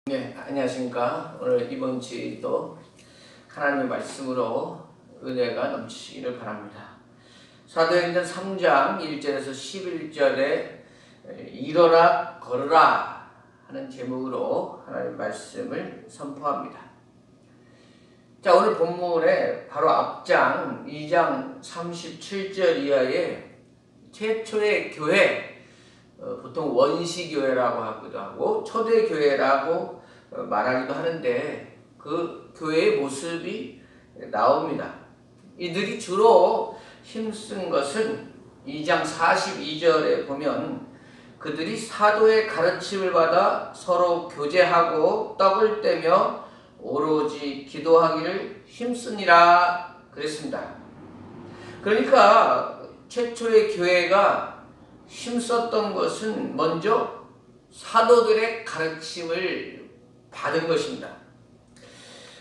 네, 안녕하십니까. 오늘 이번 주도 하나님의 말씀으로 은혜가 넘치기를 바랍니다. 사도행전 3장 1절에서 11절에 일어나 걸으라 하는 제목으로 하나님의 말씀을 선포합니다. 자, 오늘 본문의 바로 앞장 2장 37절 이하에 최초의 교회, 보통 원시교회라고 하기도 하고 초대교회라고 말하기도 하는데 그 교회의 모습이 나옵니다. 이들이 주로 힘쓴 것은 2장 42절에 보면 그들이 사도의 가르침을 받아 서로 교제하고 떡을 떼며 오로지 기도하기를 힘쓰니라 그랬습니다. 그러니까 최초의 교회가 힘썼던 것은 먼저 사도들의 가르침을 받은 것입니다.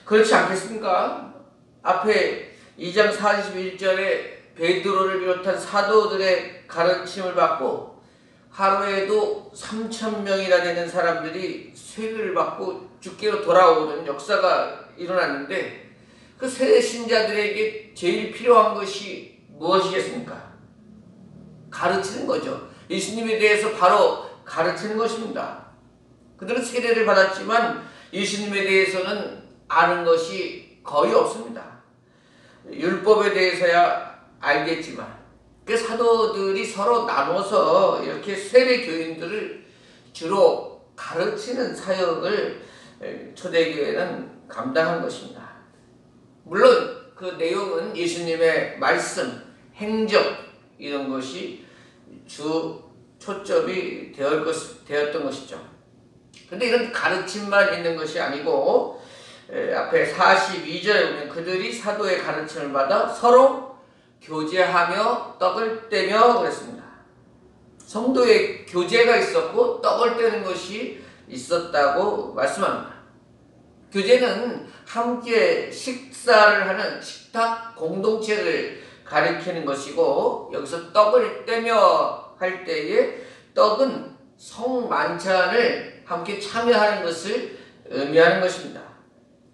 그렇지 않겠습니까? 앞에 2장 41절에 베드로를 비롯한 사도들의 가르침을 받고 하루에도 3,000명이나 되는 사람들이 세례를 받고 주께로 돌아오는 역사가 일어났는데 그 세례 신자들에게 제일 필요한 것이 무엇이겠습니까? 가르치는 거죠. 예수님에 대해서 바로 가르치는 것입니다. 그들은 세례를 받았지만 예수님에 대해서는 아는 것이 거의 없습니다. 율법에 대해서야 알겠지만 그 사도들이 서로 나눠서 이렇게 세례 교인들을 주로 가르치는 사역을 초대교회는 감당한 것입니다. 물론 그 내용은 예수님의 말씀, 행적 이런 것이 주 초점이 되었던 것이죠. 그런데 이런 가르침만 있는 것이 아니고 앞에 42절에 보면 그들이 사도의 가르침을 받아 서로 교제하며 떡을 떼며 그랬습니다. 성도의 교제가 있었고 떡을 떼는 것이 있었다고 말씀합니다. 교제는 함께 식사를 하는 식탁 공동체를 가리키는 것이고 여기서 떡을 떼며 할 때에 떡은 성만찬을 함께 참여하는 것을 의미하는 것입니다.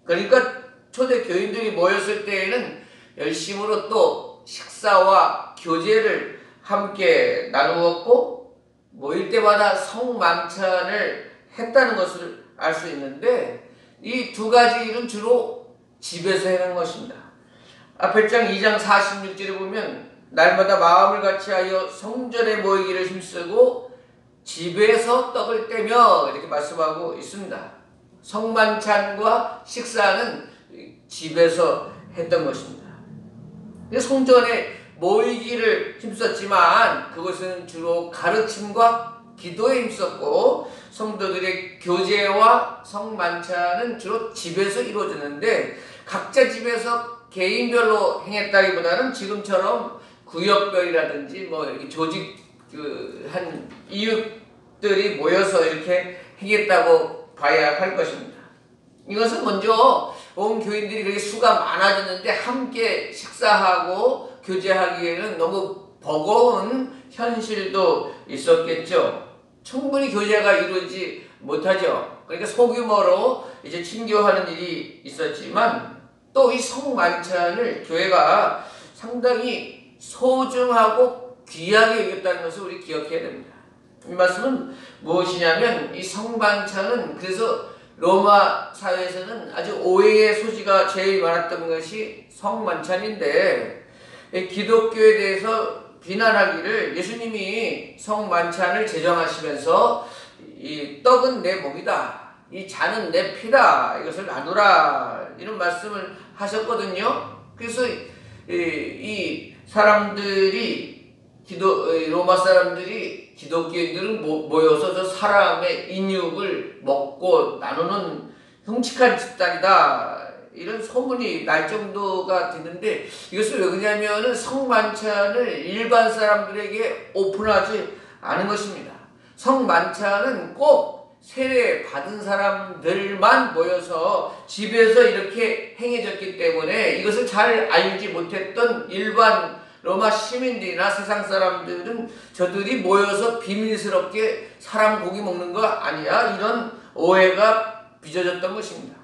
그러니까 초대 교인들이 모였을 때에는 열심으로 또 식사와 교제를 함께 나누었고 모일 때마다 성만찬을 했다는 것을 알 수 있는데 이 두 가지 일은 주로 집에서 해는 것입니다. 앞에 장 2장 46절에 보면 날마다 마음을 같이하여 성전에 모이기를 힘쓰고 집에서 떡을 떼며 이렇게 말씀하고 있습니다. 성만찬과 식사는 집에서 했던 것입니다. 성전에 모이기를 힘썼지만 그것은 주로 가르침과 기도에 힘썼고 성도들의 교제와 성만찬은 주로 집에서 이루어졌는데 각자 집에서 개인별로 행했다기보다는 지금처럼 구역별이라든지 뭐 이렇게 조직 한 이웃들이 모여서 이렇게 행했다고 봐야 할 것입니다. 이것은 먼저 온 교인들이 그렇게 수가 많아졌는데 함께 식사하고 교제하기에는 너무 버거운 현실도 있었겠죠. 충분히 교제가 이루어지지 못하죠. 그러니까 소규모로 이제 친교하는 일이 있었지만 또 이 성만찬을 교회가 상당히 소중하고 귀하게 여겼다는 것을 우리 기억해야 됩니다. 이 말씀은 무엇이냐면 이 성만찬은 그래서 로마 사회에서는 아주 오해의 소지가 제일 많았던 것이 성만찬인데 기독교에 대해서 비난하기를 예수님이 성만찬을 제정하시면서 이 떡은 내 몸이다. 이 잔은 내 피다. 이것을 나누라. 이런 말씀을 하셨거든요. 그래서 이 사람들이 로마 사람들이 기독교인들은 모여서 저 사람의 인육을 먹고 나누는 흉측한 집단이다. 이런 소문이 날 정도가 됐는데 이것을 왜 그러냐면은 성만찬을 일반 사람들에게 오픈하지 않은 것입니다. 성만찬은 꼭 세례 받은 사람들만 모여서 집에서 이렇게 행해졌기 때문에 이것을 잘 알지 못했던 일반 로마 시민들이나 세상 사람들은 저들이 모여서 비밀스럽게 사람 고기 먹는 거 아니야? 이런 오해가 빚어졌던 것입니다.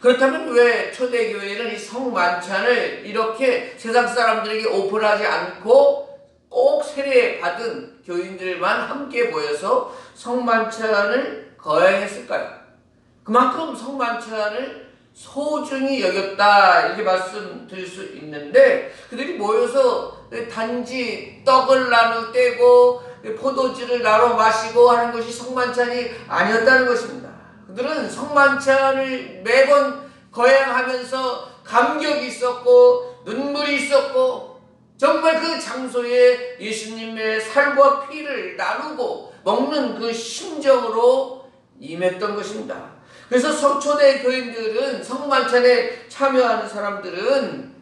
그렇다면 왜 초대교회는 이 성만찬을 이렇게 세상 사람들에게 오픈하지 않고 꼭 세례받은 교인들만 함께 모여서 성만찬을 거행했을까요? 그만큼 성만찬을 소중히 여겼다 이렇게 말씀드릴 수 있는데, 그들이 모여서 단지 떡을 나누 떼고 포도주를 나눠 마시고 하는 것이 성만찬이 아니었다는 것입니다. 그들은 성만찬을 매번 거행하면서 감격이 있었고 눈물이 있었고, 정말 그 장소에 예수님의 살과 피를 나누고 먹는 그 심정으로 임했던 것입니다. 그래서 초대 교인들은, 성만찬에 참여하는 사람들은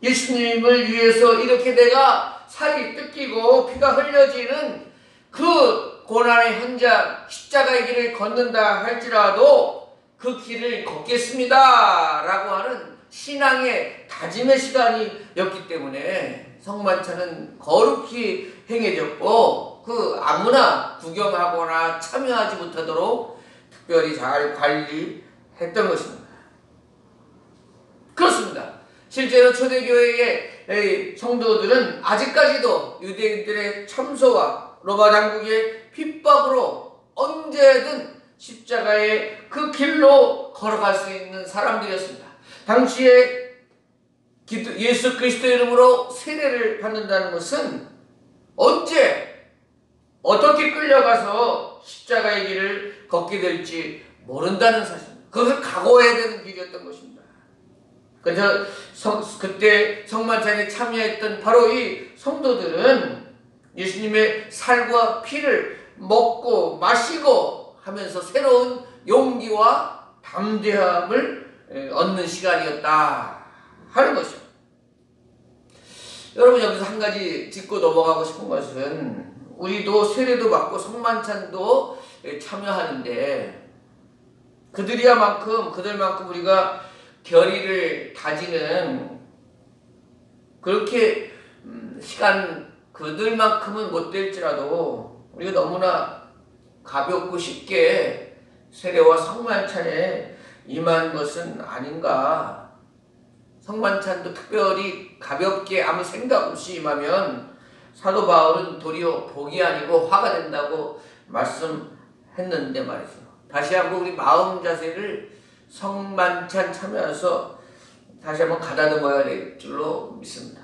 예수님을 위해서 이렇게 내가 살이 뜯기고 피가 흘려지는 그 고난의 현장, 십자가의 길을 걷는다 할지라도 그 길을 걷겠습니다 라고 하는 신앙의 다짐의 시간이었기 때문에 성만찬은 거룩히 행해졌고, 그 아무나 구경하거나 참여하지 못하도록 특별히 잘 관리했던 것입니다. 그렇습니다. 실제로 초대교회의 성도들은 아직까지도 유대인들의 참소와 로마 당국의 핍박으로 언제든 십자가의 그 길로 걸어갈 수 있는 사람들이었습니다. 당시에 예수 그리스도의 이름으로 세례를 받는다는 것은 언제 어떻게 끌려가서 십자가의 길을 걷게 될지 모른다는 사실입니다. 그것을 각오해야 되는 길이었던 것입니다. 그래서 그때 성만찬에 참여했던 바로 이 성도들은 예수님의 살과 피를 먹고 마시고 하면서 새로운 용기와 담대함을 얻는 시간이었다 하는 것이죠. 여러분, 여기서 한 가지 짚고 넘어가고 싶은 것은, 우리도 세례도 받고 성만찬도 참여하는데 그들만큼 우리가 결의를 다지는 그렇게 시간 그들만큼은 못 될지라도 우리가 너무나 가볍고 쉽게 세례와 성만찬에 임한 것은 아닌가. 성만찬도 특별히 가볍게 아무 생각 없이 임하면 사도 바울은 도리어 복이 아니고 화가 된다고 말씀했는데 말이죠. 다시 한번 우리 마음 자세를 성만찬 참여해서 다시 한번 가다듬어야 될 줄로 믿습니다.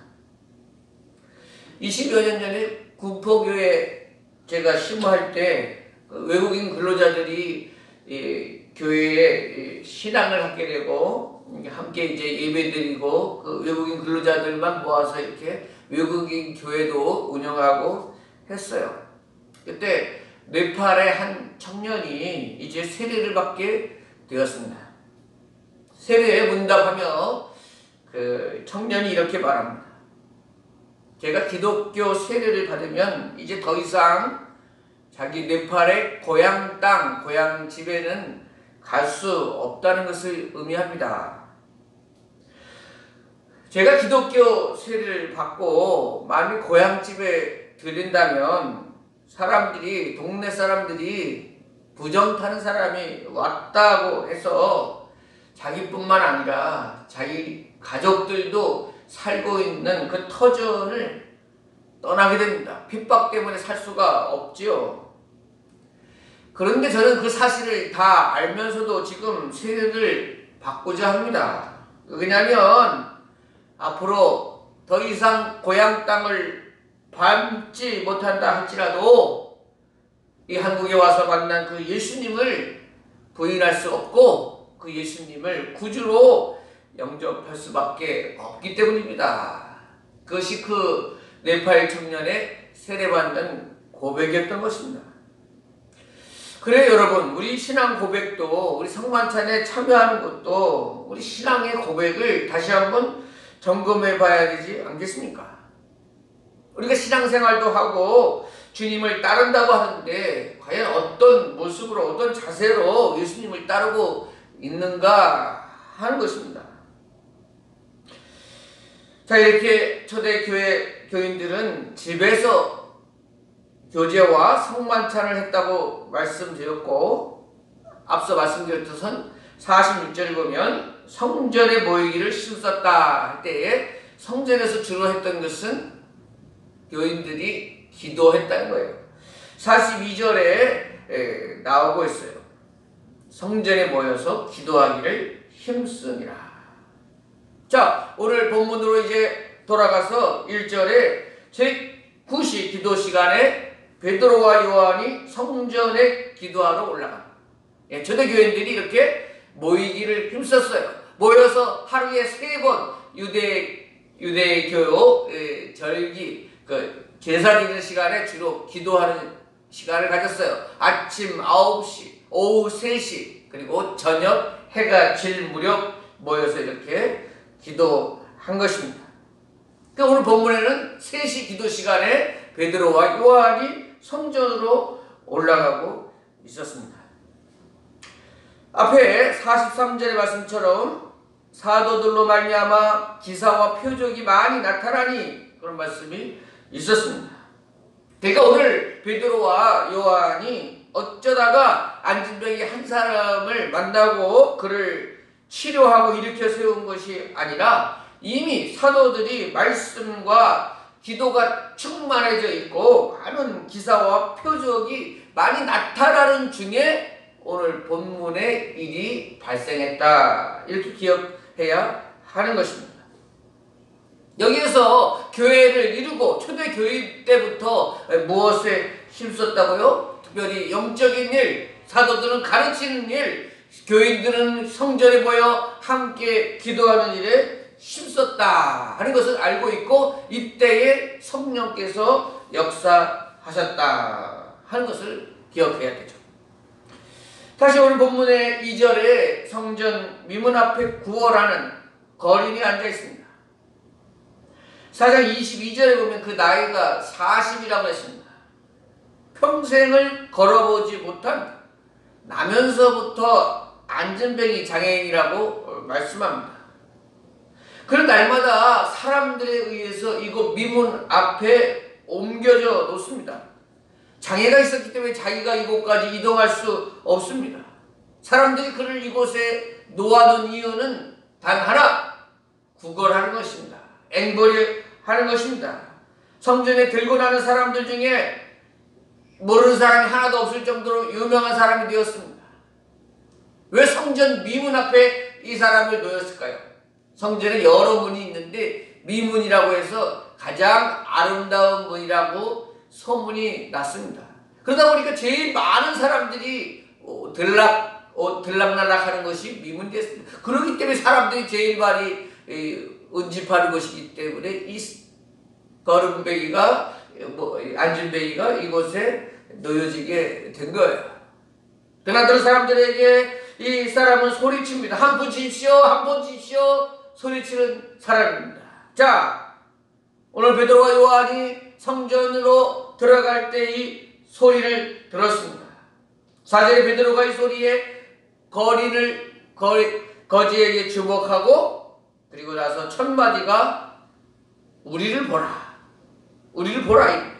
20여 년 전에 군포교회 제가 심호할 때 외국인 근로자들이 교회에 신앙을 하게 되고 함께 이제 예배드리고 그 외국인 근로자들만 모아서 이렇게 외국인 교회도 운영하고 했어요. 그때 네팔의 한 청년이 이제 세례를 받게 되었습니다. 세례에 문답하며 그 청년이 이렇게 말합니다. 제가 기독교 세례를 받으면 이제 더 이상 자기 네팔의 고향 땅, 고향 집에는 갈 수 없다는 것을 의미합니다. 제가 기독교 세례를 받고 만일 고향집에 들린다면 동네 사람들이 부정 타는 사람이 왔다고 해서 자기뿐만 아니라 자기 가족들도 살고 있는 그 터전을 떠나게 됩니다. 핍박 때문에 살 수가 없지요. 그런데 저는 그 사실을 다 알면서도 지금 세례를 받고자 합니다. 왜냐하면 앞으로 더 이상 고향 땅을 밟지 못한다 할지라도 이 한국에 와서 만난 그 예수님을 부인할 수 없고 그 예수님을 구주로 영접할 수밖에 없기 때문입니다. 그것이 그 네팔 청년의 세례받는 고백이었던 것입니다. 그래요, 여러분, 우리 신앙 고백도, 우리 성만찬에 참여하는 것도 우리 신앙의 고백을 다시 한번 점검해 봐야 되지 않겠습니까? 우리가 신앙생활도 하고 주님을 따른다고 하는데 과연 어떤 모습으로, 어떤 자세로 예수님을 따르고 있는가 하는 것입니다. 자, 이렇게 초대교회 교인들은 집에서 교제와 성만찬을 했다고 말씀드렸고, 앞서 말씀드렸던 46절을 보면 성전에 모이기를 힘썼다 할 때에 성전에서 주로 했던 것은 교인들이 기도했다는 거예요. 42절에 나오고 있어요. 성전에 모여서 기도하기를 힘쓰니라. 자, 오늘 본문으로 이제 돌아가서 1절에 제9시 기도 시간에 베드로와 요한이 성전에 기도하러 올라갑니다. 초대교인들이 이렇게 모이기를 힘썼어요. 모여서 하루에 3번 유대교 절기 제사 드리는 시간에 주로 기도하는 시간을 가졌어요. 아침 9시, 오후 3시, 그리고 저녁 해가 질 무렵 모여서 이렇게 기도한 것입니다. 그러니까 오늘 본문에는 3시 기도 시간에 베드로와 요한이 성전으로 올라가고 있었습니다. 앞에 43절의 말씀처럼 사도들로 말미암아 기사와 표적이 많이 나타나니 그런 말씀이 있었습니다. 그러니까 오늘 베드로와 요한이 어쩌다가 안진병이 한 사람을 만나고 그를 치료하고 일으켜 세운 것이 아니라 이미 사도들이 말씀과 기도가 충만해져 있고 많은 기사와 표적이 많이 나타나는 중에 오늘 본문의 일이 발생했다. 이렇게 기억해야 하는 것입니다. 여기에서 교회를 이루고 초대교회 때부터 무엇에 힘썼다고요? 특별히 영적인 일, 사도들은 가르치는 일, 교인들은 성전에 모여 함께 기도하는 일에 힘썼다 하는 것을 알고 있고 이때에 성령께서 역사하셨다 하는 것을 기억해야 되죠. 다시 오늘 본문의 2절에 성전 미문 앞에 구월하는 거린이 앉아 있습니다. 4장 22절에 보면 그 나이가 40이라고 했습니다. 평생을 걸어보지 못한 나면서부터 안진뱅이 장애인이라고 말씀합니다. 그런 날마다 사람들에 의해서 이곳 미문 앞에 옮겨져 놓습니다. 장애가 있었기 때문에 자기가 이곳까지 이동할 수 없습니다. 사람들이 그를 이곳에 놓아둔 이유는 단 하나, 구걸하는 것입니다. 앵벌이 하는 것입니다. 성전에 들고 나는 사람들 중에 모르는 사람이 하나도 없을 정도로 유명한 사람이 되었습니다. 왜 성전 미문 앞에 이 사람을 놓였을까요? 성전에 여러 문이 있는데 미문이라고 해서 가장 아름다운 문이라고 소문이 났습니다. 그러다 보니까 제일 많은 사람들이 들락날락 하는 것이 미문이 됐습니다. 그렇기 때문에 사람들이 제일 많이 은집하는 것이기 때문에 이 거름뱅이가 안진뱅이가 이곳에 놓여지게 된 거예요. 드나드는 사람들에게 이 사람은 소리칩니다. 한 분 주십시오, 한 분 주십시오. 소리치는 사람입니다. 자, 오늘 베드로와 요한이 성전으로 들어갈 때 이 소리를 들었습니다. 4절에 베드로가 이 소리에 거지에게 주목하고 그리고 나서 첫 마디가 우리를 보라. 우리를 보라.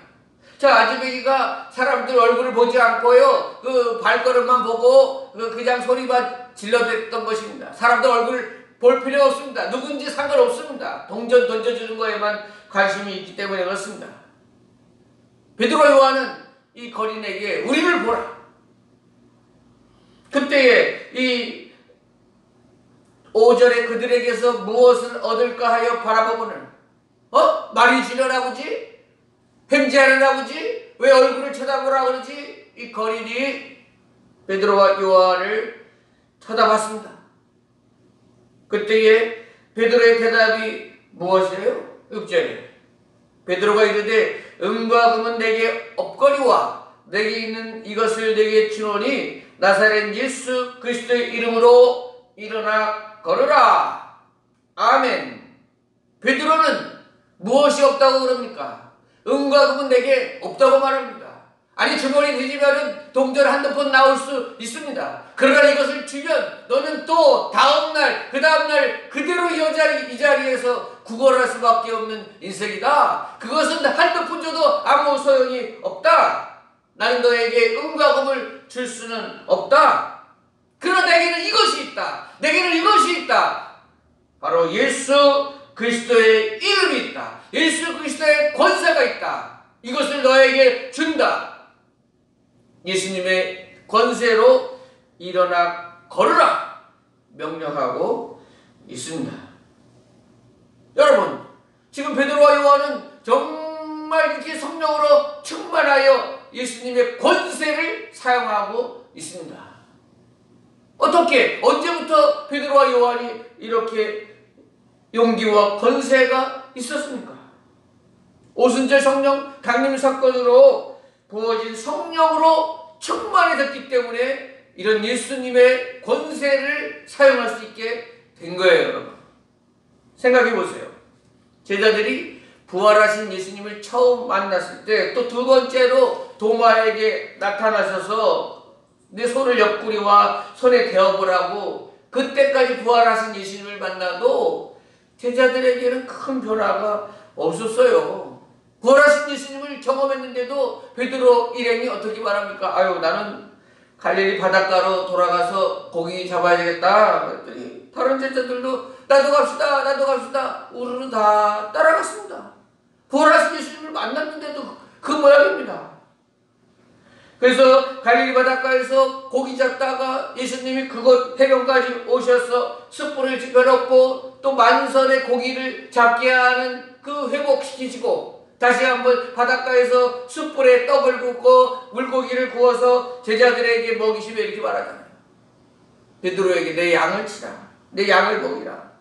자, 안진뱅이가 사람들 얼굴을 보지 않고요. 그 발걸음만 보고 그냥 소리만 질러댔던 것입니다. 사람들 얼굴 볼 필요 없습니다. 누군지 상관없습니다. 동전 던져주는 거에만 관심이 있기 때문에 그렇습니다. 베드로와 요한은 이 거린에게 우리를 보라. 그때에 이 5절에 그들에게서 무엇을 얻을까 하여 바라보고는 말이 지려라고지? 횡재하려라고지? 왜 얼굴을 쳐다보라 그러지? 이 거린이 베드로와 요한을 쳐다봤습니다. 그때에 베드로의 대답이 무엇이에요? 6절에 베드로가 이르되 은과 금은 내게 없거니와 내게 있는 이것을 내게 주노니 나사렛 예수 그리스도의 이름으로 일어나 걸으라. 아멘. 베드로는 무엇이 없다고 그럽니까? 은과 금은 내게 없다고 말합니다. 아니 주머니 뒤지면은 동전 한두 번 나올 수 있습니다. 그러나 이것을 주면 너는 또 다음날 그 다음날 그대로 이 자리에서 구걸할 수밖에 없는 인생이다. 그것은 한두 푼 줘도 아무 소용이 없다. 나는 너에게 은과 금을 줄 수는 없다. 그러나 내게는 이것이 있다. 내게는 이것이 있다. 바로 예수 그리스도의 이름이 있다. 예수 그리스도의 권세가 있다. 이것을 너에게 준다. 예수님의 권세로 일어나 걸으라 명령하고 있습니다. 여러분, 지금 베드로와 요한은 정말 이렇게 성령으로 충만하여 예수님의 권세를 사용하고 있습니다. 어떻게, 언제부터 베드로와 요한이 이렇게 용기와 권세가 있었습니까? 오순절 성령 강림 사건으로 부어진 성령으로 충만해졌기 때문에 이런 예수님의 권세를 사용할 수 있게 된 거예요, 여러분. 생각해 보세요. 제자들이 부활하신 예수님을 처음 만났을 때, 또 두 번째로 도마에게 나타나셔서 내 손을 옆구리와 손에 대어보라고 그때까지 부활하신 예수님을 만나도 제자들에게는 큰 변화가 없었어요. 부활하신 예수님을 경험했는데도 베드로 일행이 어떻게 말합니까? 아유, 나는 갈릴리 바닷가로 돌아가서 고기 잡아야 되겠다. 그랬더니 다른 제자들도 나도 갑시다. 우르르 다 따라갔습니다. 부활하신 예수님을 만났는데도 그 모양입니다. 그래서 갈릴리 바닷가에서 고기 잡다가 예수님이 그곳 해변까지 오셔서 숯불을 지펴놓고 또 만선의 고기를 잡게 하는 그 회복시키시고 다시 한번 바닷가에서 숯불에 떡을 굽고 물고기를 구워서 제자들에게 먹이시며 이렇게 말하잖아요. 베드로에게 내 양을 치라. 내 양을 먹이라.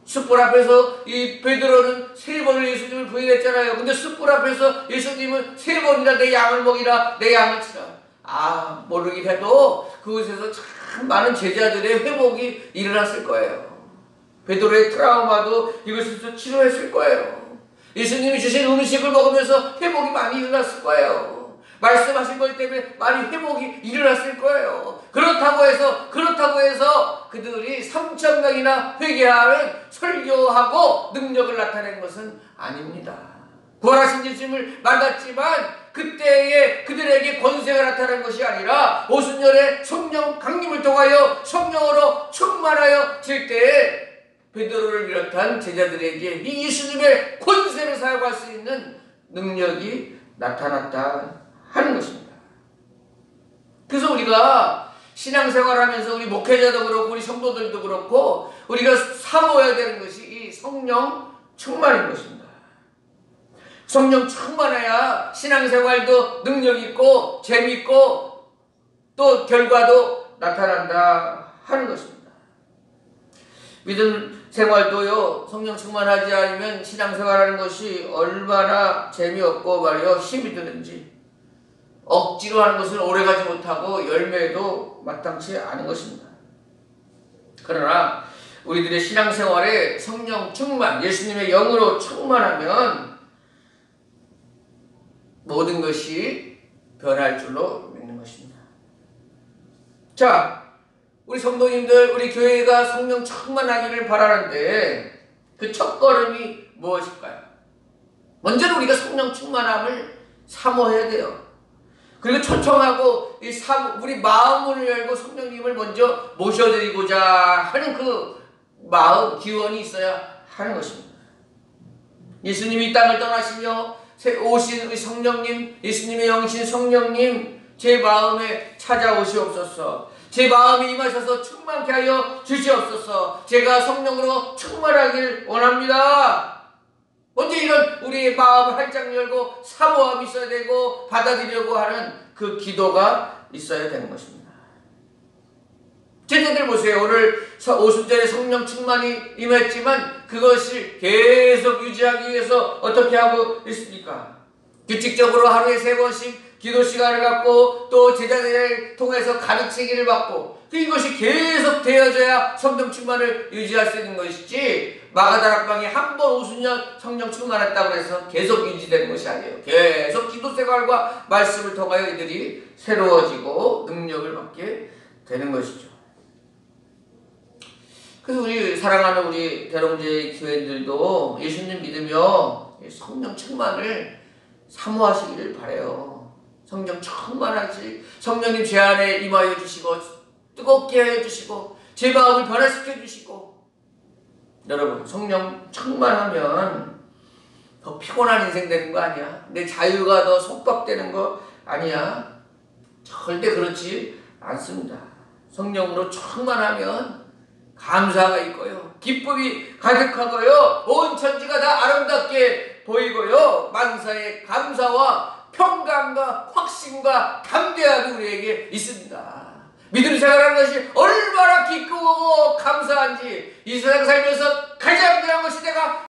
숯불 앞에서 이 베드로는 3번을 예수님을 부인했잖아요. 근데 숯불 앞에서 예수님은 3번이나 내 양을 먹이라, 내 양을 치라. 아, 모르긴 해도 그곳에서 참 많은 제자들의 회복이 일어났을 거예요. 베드로의 트라우마도 이것에서 치료했을 거예요. 예수님이 주신 음식을 먹으면서 회복이 많이 일어났을 거예요. 말씀하신 것 때문에 많이 회복이 일어났을 거예요. 그렇다고 해서 그들이 3,000명이나 회개하는 설교하고 능력을 나타낸 것은 아닙니다. 부활하신 예수님을 만났지만 그때에 그들에게 권세가 나타난 것이 아니라 오순절에 성령 강림을 통하여 성령으로 충만하여 질 때에 베드로를 비롯한 제자들에게 이 예수님의 권세를 사용할 수 있는 능력이 나타났다 하는 것입니다. 그래서 우리가 신앙생활하면서 우리 목회자도 그렇고 우리 성도들도 그렇고 우리가 사모해야 되는 것이 이 성령 충만인 것입니다. 성령 충만해야 신앙생활도 능력있고 재미있고 또 결과도 나타난다 하는 것입니다. 믿음 생활도요, 성령 충만하지 않으면 신앙생활하는 것이 얼마나 재미없고 말이요 힘이 드는지 억지로 하는 것은 오래가지 못하고 열매도 마땅치 않은 것입니다. 그러나 우리들의 신앙생활에 성령 충만, 예수님의 영으로 충만하면 모든 것이 변할 줄로 믿는 것입니다. 자, 우리 성도님들, 우리 교회가 성령 충만하기를 바라는데 그 첫걸음이 무엇일까요? 먼저는 우리가 성령 충만함을 사모해야 돼요. 그리고 초청하고 우리 마음을 열고 성령님을 먼저 모셔드리고자 하는 그 마음, 기원이 있어야 하는 것입니다. 예수님이 이 땅을 떠나시며 오신 성령님, 예수님의 영이신 성령님, 제 마음에 찾아오시옵소서. 제 마음에 임하셔서 충만케 하여 주시옵소서. 제가 성령으로 충만하길 원합니다. 먼저 이런 우리의 마음을 활짝 열고 사모함이 있어야 되고 받아들이려고 하는 그 기도가 있어야 되는 것입니다. 제자들 보세요. 오늘 오순절에 성령 충만이 임했지만 그것을 계속 유지하기 위해서 어떻게 하고 있습니까? 규칙적으로 하루에 3번씩 기도 시간을 갖고 또 제자들을 통해서 가르치기를 받고 이것이 계속 되어져야 성령 충만을 유지할 수 있는 것이지 마가다락방에 한 번 오순절 성령 충만했다고 해서 계속 유지되는 것이 아니에요. 계속 기도 생활과 말씀을 통하여 이들이 새로워지고 능력을 받게 되는 것이죠. 그래서 우리 사랑하는 우리 대롱제 교회들도 예수님 믿으며 성령 충만을 사모하시기를 바라요. 성령 충만하지. 성령님 제 안에 임하여 주시고 뜨겁게 하여 주시고 제 마음을 변화시켜 주시고. 여러분, 성령 충만하면 더 피곤한 인생 되는 거 아니야? 내 자유가 더 속박되는 거 아니야? 절대 그렇지 않습니다. 성령으로 충만하면 감사가 있고요, 기쁨이 가득하고요, 온 천지가 다 아름답게 보이고요, 만사의 감사와 평강과 확신과 담대함이 우리에게 있습니다. 믿음의 생활하는 것이 얼마나 기쁘고 감사한지 이 세상 살면서 가장 중요한 것이 내가